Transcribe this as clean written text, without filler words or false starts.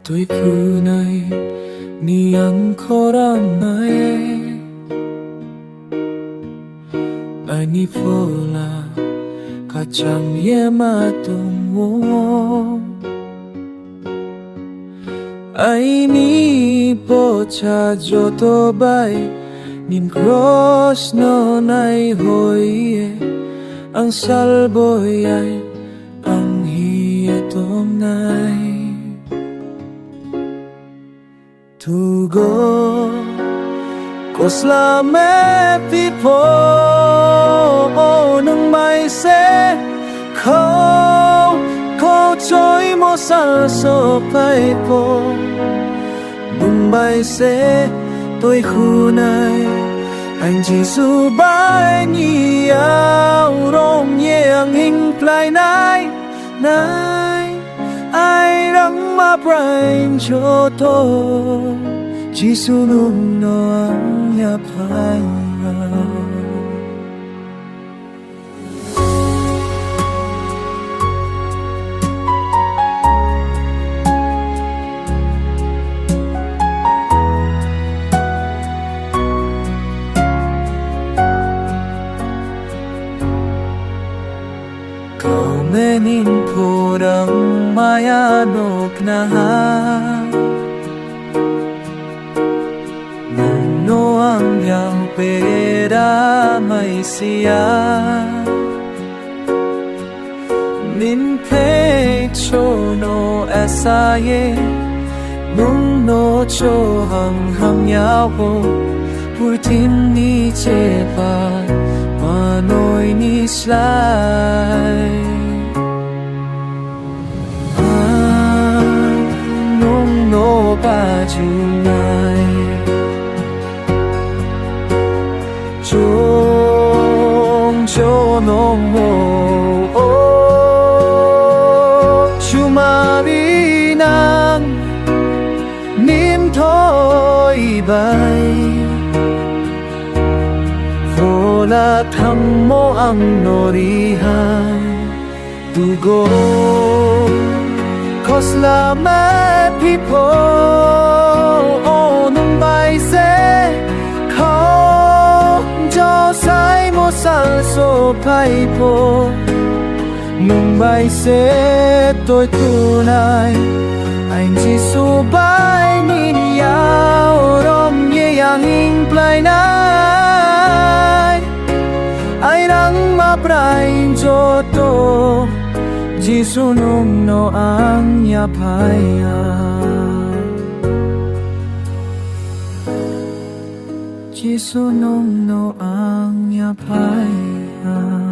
Tôi cứ này ni ang koran nae ai ni fola kacang ye matong wo ai ni pocha joto bai nin cross no nai hoi ang salboy ay ang hietong nai Tugo Koslame pipo nung may se Ko choy mo salso pai po Nung may se tôi khunai Anh chỉ su bai nhi ao rong yang hình plai nai ai đang mà brain cho tôi chỉ su nung no ang ya phai Kau menimpu dang maya nok na Nuno ang yang pera may siya Min pecho no esaye Nung no cho hang yao po Purtin ni chepa Manoy ni slay Nung no pa junay Chong cho nong mo Chumari nang nim thôi bay Vola tham mo ang norihan Dugo Kosla me pipo nung bay se Không cho sai mo salso pai po Nung bay se tôi tunay Anh chỉ su bay nhìn yao Rom ye yang hình play nai Ai đang mà brain cho tôi Jisu nung no ang yapaya Jisu nung no ang yapaya